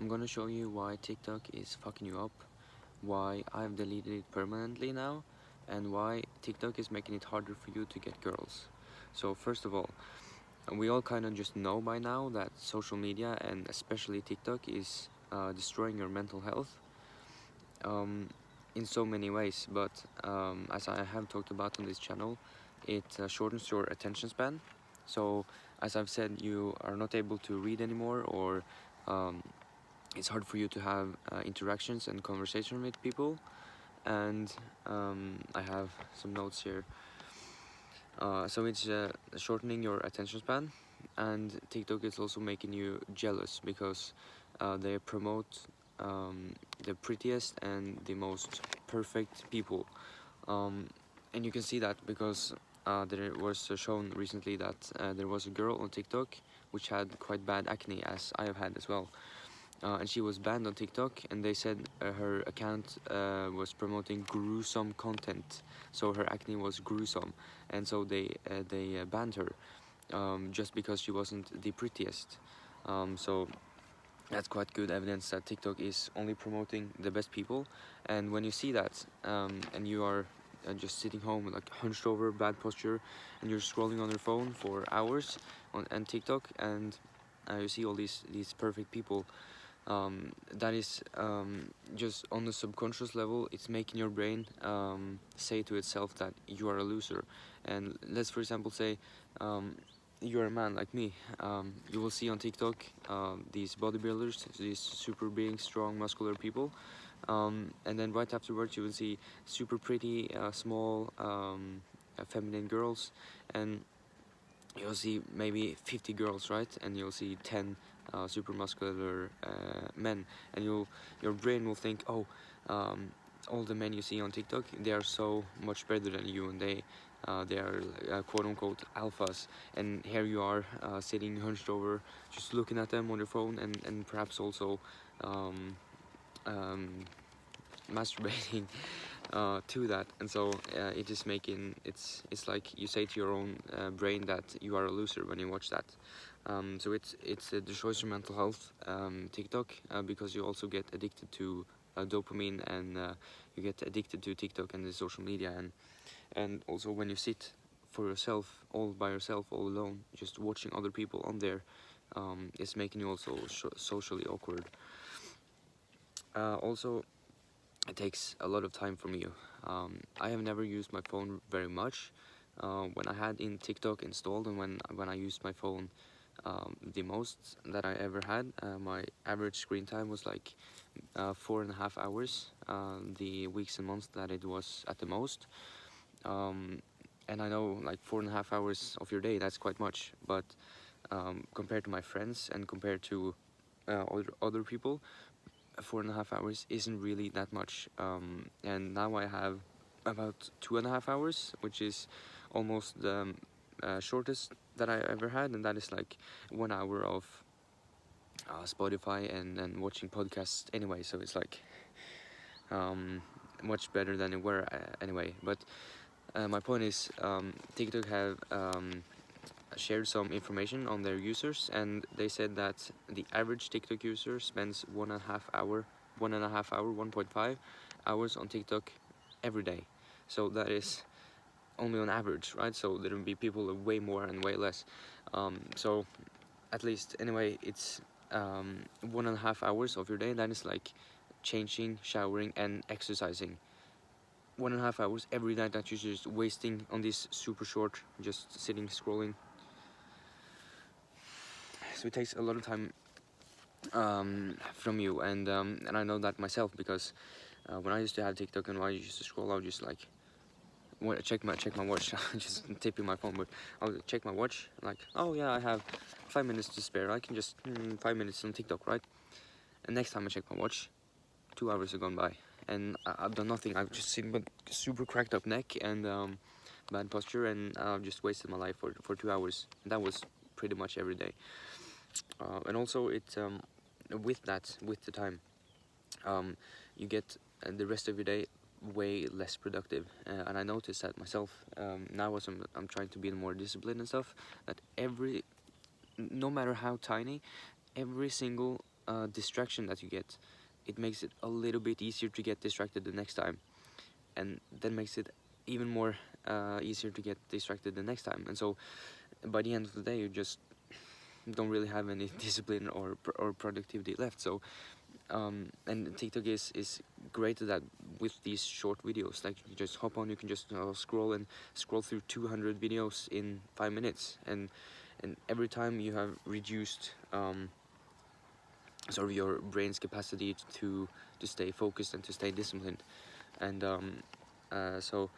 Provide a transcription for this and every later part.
I'm gonna show you why TikTok is fucking you up, why I've deleted it permanently now, and why TikTok is making it harder for you to get girls. So first of all, we all kind of just know by now that social media and especially TikTok is destroying your mental health um, in so many ways, but as I have talked about on this channel, it shortens your attention span. So as I've said, you are not able to read anymore, or um, it's hard for you to have interactions and conversation with people. And I have some notes here. So it's shortening your attention span, and TikTok is also making you jealous because they promote the prettiest and the most perfect people. And you can see that because there was shown recently that there was a girl on TikTok which had quite bad acne, as I have had as well. And she was banned on TikTok, and they said her account was promoting gruesome content, so her acne was gruesome, and so they banned her just because she wasn't the prettiest. So that's quite good evidence that TikTok is only promoting the best people. And when you see that, and you are just sitting home like hunched over, bad posture, and you're scrolling on your phone for hours on TikTok, and you see all these perfect people, that is just on the subconscious level, it's making your brain say to itself that you are a loser. And let's for example say you're a man like me. You will see on TikTok these bodybuilders, these super big, strong, muscular people, and then right afterwards you will see super pretty, small, feminine girls, and you'll see maybe 50 girls, right? And you'll see 10 super muscular men, and your brain will think, oh, all the men you see on TikTok, they are so much better than you, and they are quote unquote alphas, and here you are sitting hunched over, just looking at them on your phone, and perhaps also um, um, masturbating to that. And so it is making it's like you say to your own brain that you are a loser when you watch that. So it's destroys your mental health, TikTok, because you also get addicted to dopamine, and you get addicted to TikTok and the social media, and also when you sit for yourself, all by yourself, all alone, just watching other people on there, it's making you also socially awkward. Also, it takes a lot of time from you. I have never used my phone very much. When I had in TikTok installed, and when I used my phone the most that I ever had, my average screen time was like 4.5 hours, the weeks and months that it was at the most. And I know like 4.5 hours of your day, that's quite much, but compared to my friends and compared to other people, 4.5 hours isn't really that much. And now I have about 2.5 hours, which is almost the shortest that I ever had, and that is like 1 hour of Spotify and watching podcasts anyway. So it's like much better than it were anyway. But my point is, TikTok have shared some information on their users, and they said that the average TikTok user spends 1.5 hour, 1.5 hours on TikTok every day. So that is only on average, right? So there will be people way more and way less. So at least anyway, it's 1.5 hours of your day. That is like changing, showering, and exercising. 1.5 hours every day that you're just wasting on this super short, just sitting scrolling. So it takes a lot of time from you, and I know that myself, because when I used to have TikTok and when I used to scroll, I would just like check my watch. Just tipping my phone, but I'll check my watch like, oh yeah, I have 5 minutes to spare. I can just 5 minutes on TikTok, right? And next time I check my watch, 2 hours have gone by, and I've done nothing. I've just seen but super cracked up neck and bad posture, and I've just wasted my life for 2 hours. And that was pretty much every day. And also it with the time, you get the rest of your day way less productive, and I noticed that myself now as I'm trying to be more disciplined and stuff, that no matter how tiny, every single distraction that you get, it makes it a little bit easier to get distracted the next time, and that makes it even more easier to get distracted the next time. And so by the end of the day, you just don't really have any discipline or productivity left. So and TikTok is great at that with these short videos. Like, you just hop on, you can just scroll through 200 videos in 5 minutes, and every time you have reduced sort of your brain's capacity to stay focused and to stay disciplined. And so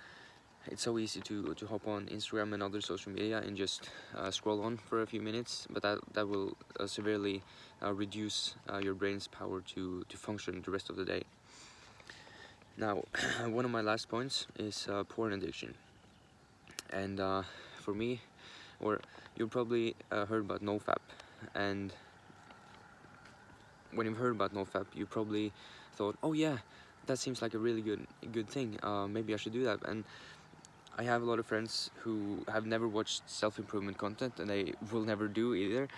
it's so easy to hop on Instagram and other social media and just scroll on for a few minutes, but that will severely reduce your brain's power to function the rest of the day. Now, one of my last points is porn addiction. And for me, or you probably heard about NoFap, and when you've heard about NoFap, you probably thought, oh yeah, that seems like a really good thing. Maybe I should do that. And I have a lot of friends who have never watched self-improvement content, and they will never do either.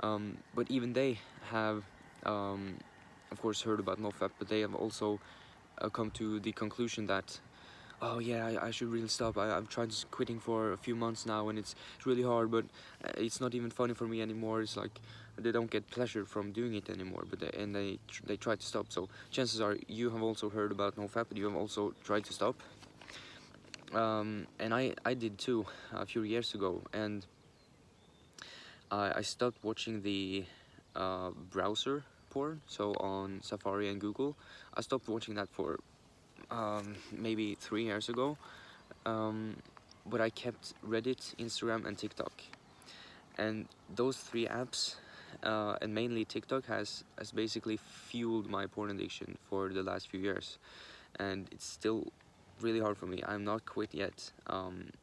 But even they have, of course, heard about NoFap, but they have also come to the conclusion that, oh yeah, I should really stop. I've tried quitting for a few months now, and it's really hard, but it's not even funny for me anymore. It's like they don't get pleasure from doing it anymore, but they try to stop. So chances are you have also heard about NoFap, but you have also tried to stop. And I did too a few years ago, and I stopped watching the browser porn, so on Safari and Google. I stopped watching that for maybe 3 years ago, but I kept Reddit, Instagram, and TikTok. And those 3 apps, and mainly TikTok, has basically fueled my porn addiction for the last few years, and it's still really hard for me. I'm not quit yet.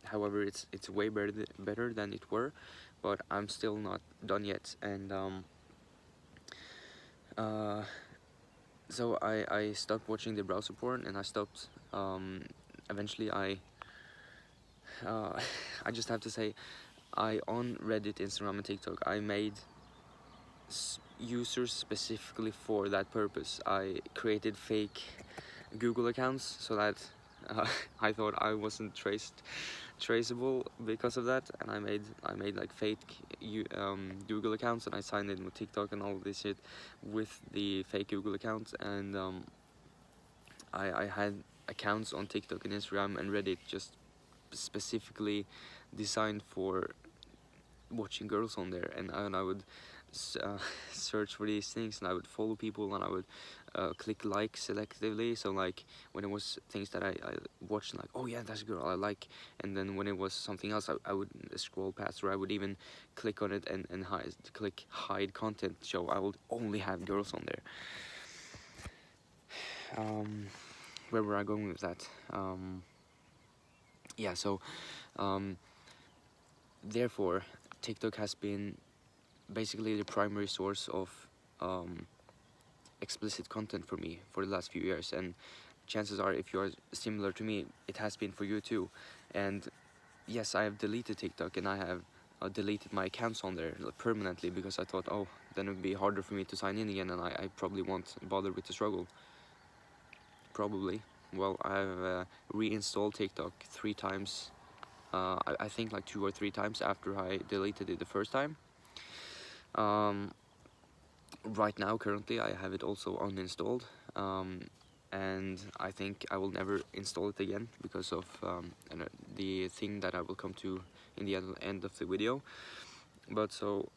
However, it's way better than it were, but I'm still not done yet. And so I stopped watching the browser porn, and I stopped. Eventually, I I just have to say, on Reddit, Instagram, and TikTok, I made users specifically for that purpose. I created fake Google accounts so that I thought I wasn't traceable because of that, and I made like fake Google accounts, and I signed in with TikTok and all this shit with the fake Google account. And I had accounts on TikTok and Instagram and Reddit just specifically designed for watching girls on there, and I would search for these things, and I would follow people, and I would click like selectively. So like when it was things that I watched, like, oh yeah, that's a girl I like, and then when it was something else, I would scroll past, or I would even click on it and click hide content, so I would only have girls on there. Where were I going with that? Yeah, so therefore TikTok has been basically the primary source of explicit content for me for the last few years, and chances are, if you are similar to me, it has been for you too. And yes, I have deleted TikTok, and I have deleted my accounts on there permanently, because I thought, oh, then it would be harder for me to sign in again, and I probably won't bother with the struggle. Probably. Well, I've reinstalled TikTok 3 times. I think like 2 or 3 times after I deleted it the first time. Right now, currently, I have it also uninstalled, and I think I will never install it again because of the thing that I will come to in the end of the video. But so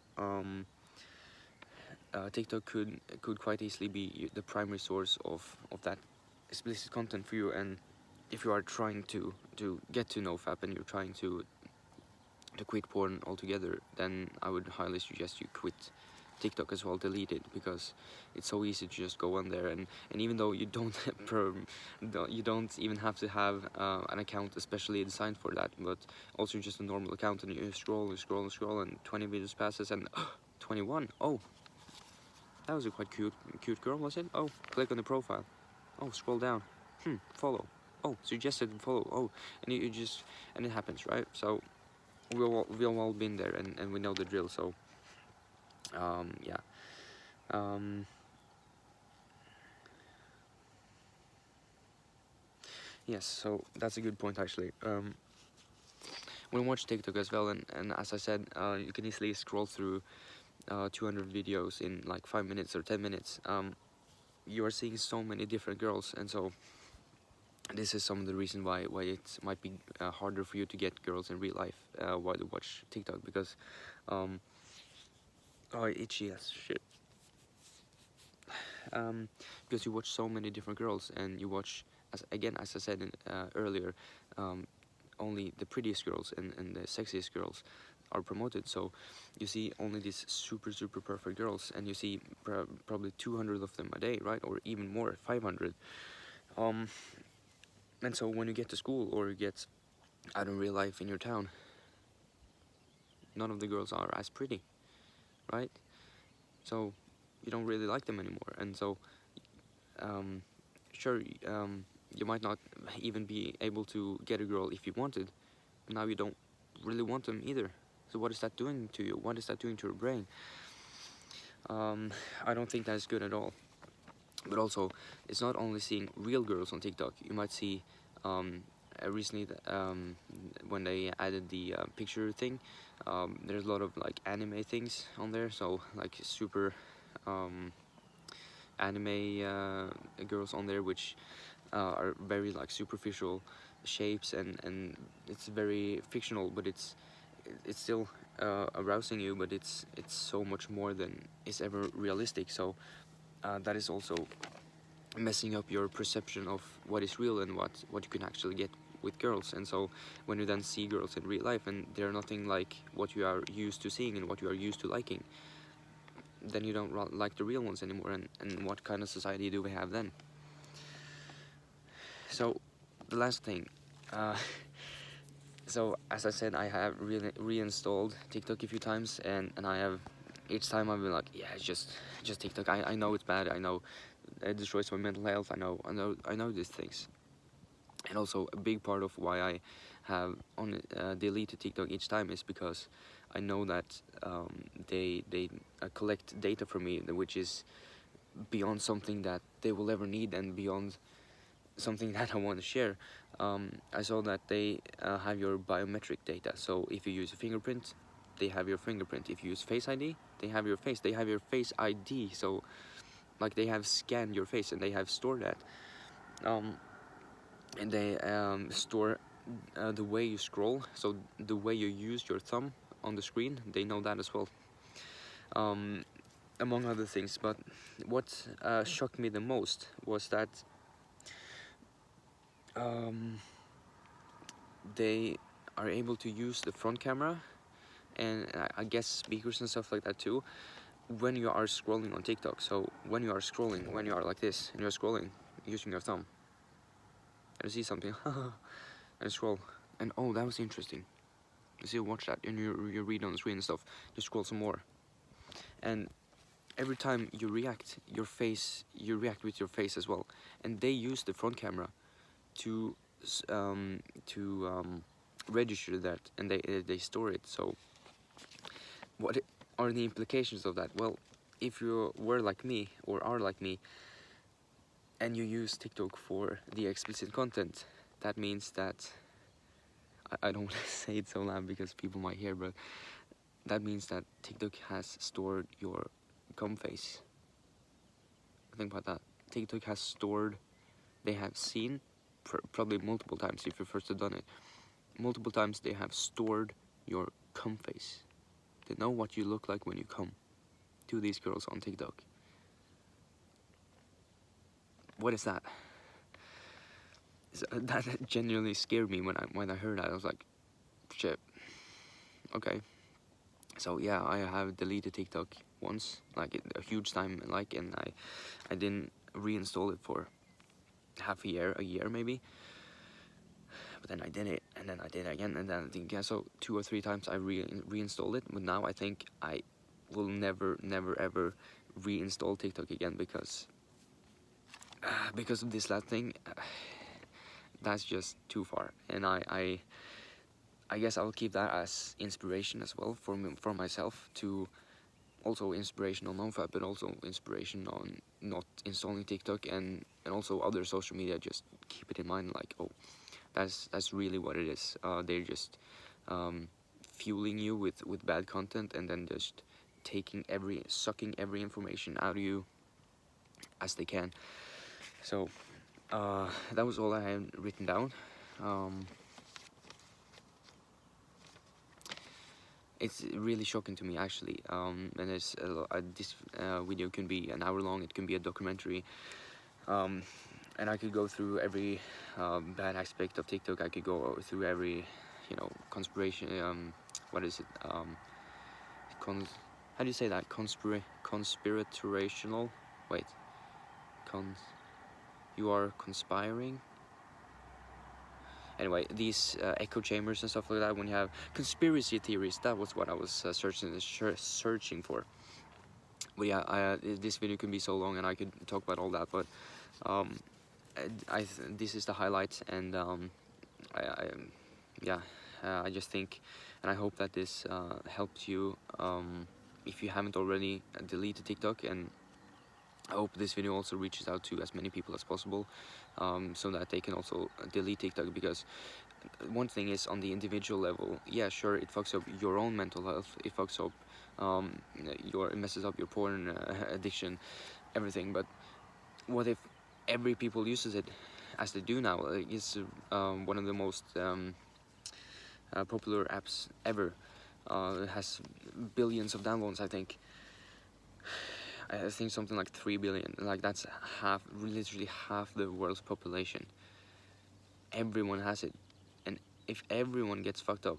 TikTok could quite easily be the primary source of that explicit content for you. And if you are trying to get to NoFap, and you're trying to quit porn altogether, then I would highly suggest you quit TikTok as well, delete it, because it's so easy to just go on there, and even though you don't you don't even have to have an account especially designed for that, but also just a normal account, and you scroll and 20 videos passes, and 21, oh, that was a quite cute girl, was it? Oh, click on the profile, oh, scroll down, follow, oh, suggested follow, oh, and you just, and it happens, right? So we've all been there, and we know the drill. So yeah, Um, yes, so that's a good point actually. When we watch TikTok as well, and as I said, you can easily scroll through 200 videos in like 5 minutes or 10 minutes. You are seeing so many different girls, and so this is some of the reason why it might be harder for you to get girls in real life while you watch TikTok, because um, oh, itchy as shit. Because you watch so many different girls, and you watch, as I said earlier, only the prettiest girls and the sexiest girls are promoted. So you see only these super perfect girls, and you see probably 200 of them a day, right? Or even more, 500. Um, and so when you get to school or you get out in real life in your town, none of the girls are as pretty, right? So you don't really like them anymore, and so um, sure, you might not even be able to get a girl if you wanted. Now you don't really want them either. So what is that doing to you? What is that doing to your brain? I don't think that's good at all. But also, it's not only seeing real girls on TikTok. You might see recently when they added the picture thing. There's a lot of like anime things on there. So like super anime girls on there, which are very like superficial shapes, and it's very fictional, but it's still arousing you, but it's so much more than is ever realistic. So that is also messing up your perception of what is real and what you can actually get with girls. And so when you then see girls in real life and they're nothing like what you are used to seeing and what you are used to liking, then you don't like the real ones anymore, and what kind of society do we have then? So the last thing, uh, so as I said, I have reinstalled TikTok a few times, and I have, each time I've been like, yeah, it's just TikTok. I know it's bad. I know it destroys my mental health. I know these things. And also a big part of why I have deleted TikTok each time is because I know that they collect data from me, which is beyond something that they will ever need, and beyond something that I want to share. I saw that they have your biometric data. So if you use a fingerprint, they have your fingerprint. If you use Face ID, they have your face. They have your Face ID. So like they have scanned your face and they have stored that. And they store the way you scroll, so the way you use your thumb on the screen. They know that as well. Among other things. But what shocked me the most was that they are able to use the front camera, and I guess speakers and stuff like that too, when you are scrolling on TikTok. So when you are scrolling, when you are like this and you're scrolling using your thumb, and you see something and scroll, and oh, that was interesting. So you watch that and you read on the screen and stuff, you scroll some more, and every time you react you react with your face as well. And they use the front camera to register that, and they store it. So what are the implications of that? Well, if you were like me or are like me and you use TikTok for the explicit content, that means that I don't want to say it so loud because people might hear, but that means that TikTok has stored your cum face. Think about that. TikTok has stored, they have seen, probably multiple times if you first have done it, multiple times they have stored your cum face. They know what you look like when you come to these girls on TikTok. What is that? That genuinely scared me when I heard that. I was like, shit. Okay. So yeah, I have deleted TikTok once, like a huge time, like, and I didn't reinstall it for half a year maybe. But then I did it, and then I did it again, and then I think, yeah, so 2 or 3 times I reinstalled it. But now I think I will never ever reinstall TikTok again, because of this last thing. That's just too far, and I guess I'll keep that as inspiration as well for myself to also inspiration on NoFap, but also inspiration on not installing TikTok and also other social media. Just keep it in mind, like, oh, that's really what it is. They're just fueling you with bad content, and then just sucking every information out of you as they can. So that was all I had written down. It's really shocking to me, actually. And this video can be an hour long. It can be a documentary, and I could go through every bad aspect of TikTok. I could go through every, conspiration. What is it? How do you say that? Conspiratorial. Wait. You are conspiring. Anyway, these echo chambers and stuff like that. When you have conspiracy theories, that was what I was searching for. But yeah, this video can be so long, and I could talk about all that. But this is the highlights, and I just think, and I hope that this helps you. If you haven't already, deleted TikTok, and I hope this video also reaches out to as many people as possible, so that they can also delete TikTok. Because one thing is, on the individual level, yeah, sure, it fucks up your own mental health, it fucks up it messes up your porn addiction, everything. But what if every people uses it as they do now? It's one of the most popular apps ever. It has billions of downloads, I think. I think something like 3 billion. Like, that's literally half the world's population. Everyone has it, and if everyone gets fucked up,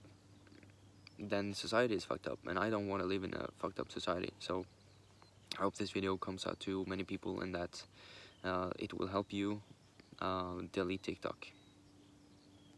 then society is fucked up, and I don't want to live in a fucked up society. So I hope this video comes out to many people, and that it will help you delete TikTok.